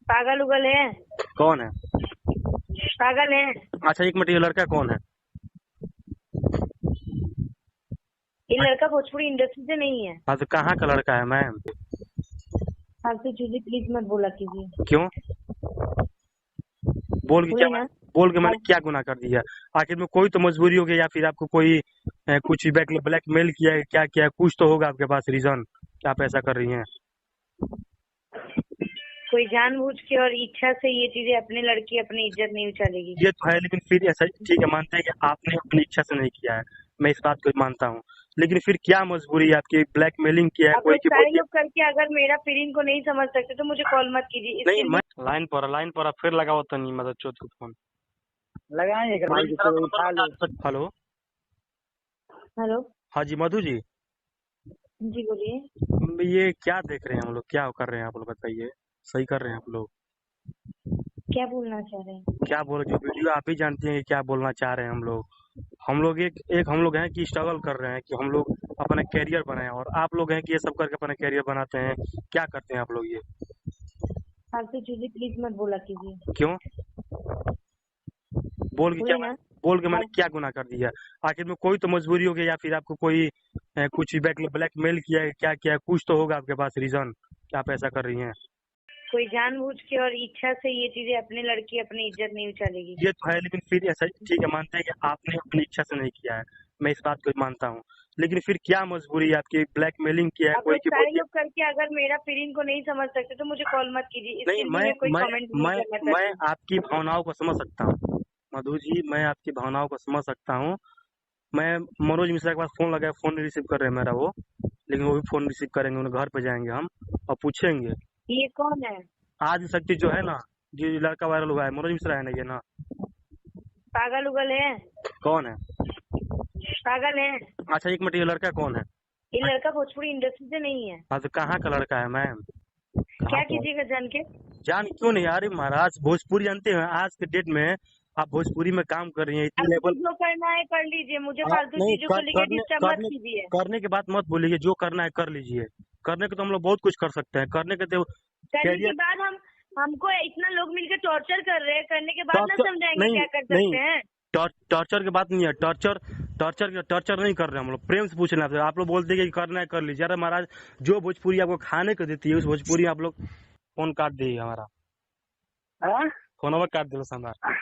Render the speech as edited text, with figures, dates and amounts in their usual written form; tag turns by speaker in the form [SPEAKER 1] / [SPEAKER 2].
[SPEAKER 1] पागल उगल है।
[SPEAKER 2] कौन है?
[SPEAKER 1] पागल है।
[SPEAKER 2] अच्छा एक मिनट, ये लड़का कौन है?
[SPEAKER 1] ये लड़का भोजपुरी इंडस्ट्री से नहीं है।
[SPEAKER 2] हाँ तो कहाँ का लड़का है मैम?
[SPEAKER 1] फालतू चीजें प्लीज मत बोला कीजिए।
[SPEAKER 2] क्यों? बोल के क्या
[SPEAKER 1] बोले ना।
[SPEAKER 2] बोल के मैंने क्या गुनाह कर दिया? आखिर में कोई तो मजबूरी हो गई, या फिर आपको कोई कुछ ब्लैकमेल किया है, क्या किया है? कुछ तो होगा आपके पास रीजन कि आप ऐसा कर रही हैं।
[SPEAKER 1] कोई जानबूझ के और इच्छा से ये चीजें अपने लड़की अपनी इज्जत नहीं उछालेगी।
[SPEAKER 2] ये तो है, लेकिन फिर ऐसा ठीक है, मानते हैं कि आपने अपनी इच्छा से नहीं किया है, मैं इस बात को मानता हूँ, लेकिन फिर क्या मजबूरी है आपकी? ब्लैकमेलिंग किया है
[SPEAKER 1] आप
[SPEAKER 2] कोई
[SPEAKER 1] लोग
[SPEAKER 2] की
[SPEAKER 1] सारे
[SPEAKER 2] बोलिए।
[SPEAKER 1] लोग करके अगर मेरा फीलिंग को नहीं समझ सकते तो मुझे कॉल मत कीजिए।
[SPEAKER 2] नहीं
[SPEAKER 1] इसके
[SPEAKER 2] मैं
[SPEAKER 1] लिए
[SPEAKER 2] लाइन पर फिर लगाओ तो नहीं, मतलब चोट को फोन
[SPEAKER 3] लगाएंगे भाई जी तो उठा लो।
[SPEAKER 2] हेलो।
[SPEAKER 1] हेलो।
[SPEAKER 2] हाँ जी मधु जी,
[SPEAKER 1] जी बोलिए।
[SPEAKER 2] ये क्या देख रहे हैं हम लोग, क्या कर रहे हैं आप लोग बताइए? सही कर रहे हैं आप लोग?
[SPEAKER 1] क्या बोलना चाह रहे हैं?
[SPEAKER 2] क्या बोल, जो वीडियो आप ही जानती हैं कि क्या बोलना चाह रहे हैं हम लोग। हम लोग एक हम लोग हैं कि स्ट्रगल कर रहे हैं कि हम लोग अपना कैरियर बनाएं, और आप लोग हैं कि ये सब करके अपना कैरियर बनाते हैं। क्या करते हैं आप लोग ये?
[SPEAKER 1] फालतू चीजें प्लीज मत बोला कीजिए।
[SPEAKER 2] क्यों? बोल के
[SPEAKER 1] बोले
[SPEAKER 2] क्या
[SPEAKER 1] ना।
[SPEAKER 2] बोल के मैंने क्या गुनाह कर दिया? आखिर में कोई तो मजबूरी हो गई, या फिर आपको कोई कुछ ब्लैकमेल किया है, क्या किया है? कुछ तो होगा आपके पास रीजन कि आप ऐसा कर रही हैं।
[SPEAKER 1] कोई जानबूझ के और इच्छा से ये चीजें अपने लड़की अपनी इज्जत नहीं उछालेगी।
[SPEAKER 2] ये तो है, लेकिन फिर ऐसा ठीक है, मानते हैं कि आपने अपनी इच्छा से नहीं किया है, मैं इस बात को मानता हूँ, लेकिन फिर क्या मजबूरी है आपकी? ब्लैकमेलिंग किया है
[SPEAKER 1] आप
[SPEAKER 2] कोई
[SPEAKER 1] लोग
[SPEAKER 2] की
[SPEAKER 1] सारे
[SPEAKER 2] बोलिए।
[SPEAKER 1] लोग करके अगर मेरा फीलिंग को नहीं समझ सकते तो मुझे कॉल मत कीजिए।
[SPEAKER 2] नहीं
[SPEAKER 1] इसके लिए मैं कोई कमेंट नहीं
[SPEAKER 2] मैं
[SPEAKER 1] करना
[SPEAKER 2] मैं
[SPEAKER 1] चाहती।
[SPEAKER 2] आपकी भावनाओं को समझ सकता हूँ मधु जी, मैं आपकी भावनाओं को समझ सकता हूँ। मैं मनोज मिश्रा के पास फोन लगाया, फोन नहीं रिसीव कर रहे हैं मेरा वो, लेकिन वो भी फोन रिसीव करेंगे, उन्हें घर पे जाएंगे हम और पूछेंगे।
[SPEAKER 1] ये कौन है?
[SPEAKER 2] आज शक्ति जो है ना, जो ये लड़का वायरल हुआ है, मनोज मिश्रा है ना ये ना?
[SPEAKER 1] पागल उगल है।
[SPEAKER 2] कौन है?
[SPEAKER 1] पागल है।
[SPEAKER 2] अच्छा एक मिनट, ये लड़का कौन है?
[SPEAKER 1] ये लड़का भोजपुरी इंडस्ट्री से नहीं है।
[SPEAKER 2] हाँ तो कहाँ का लड़का है मैम? कहाँ
[SPEAKER 1] क्या
[SPEAKER 2] का?
[SPEAKER 1] कीजिएगा जान के?
[SPEAKER 2] जान क्यों नहीं? अरे महाराज भोजपुरी जानते हैं, आज के डेट में आप भोजपुरी में काम कर रही हैं इतनी
[SPEAKER 1] आपको
[SPEAKER 2] लेवल।
[SPEAKER 1] जो करना है कर लीजिए। मुझे
[SPEAKER 2] आप
[SPEAKER 1] फालतू
[SPEAKER 2] नहीं
[SPEAKER 1] चीजों को लेकर
[SPEAKER 2] करने
[SPEAKER 1] डिस्टर्ब मत
[SPEAKER 2] करने
[SPEAKER 1] कीजिए।
[SPEAKER 2] करने के बाद मत बोलिए, जो करना है कर लीजिए। करने के तो हम लोग बहुत कुछ कर सकते हैं, करने के तो
[SPEAKER 1] करने के
[SPEAKER 2] कैरियर।
[SPEAKER 1] बाद हमको इतना लोग मिलकर टॉर्चर कर रहे हैं। करने के बाद ना
[SPEAKER 2] टॉर्चर
[SPEAKER 1] समझाएंगे
[SPEAKER 2] नहीं,
[SPEAKER 1] क्या कर
[SPEAKER 2] नहीं
[SPEAKER 1] सकते हैं।
[SPEAKER 2] टॉर्चर की बात नहीं है। टॉर्चर नहीं कर रहे हम लोग, प्रेम से पूछ रहे हैं आपसे। आप लोग बोलते हैं कि करना है कर लीजिए। अरे महाराज, जो भोजपुरी आपको खाने को देती है उस भोजपुरी आप लोग फोन काट दिए हमारा,
[SPEAKER 3] हाँ?
[SPEAKER 2] फोनवा काट दिया हमारा।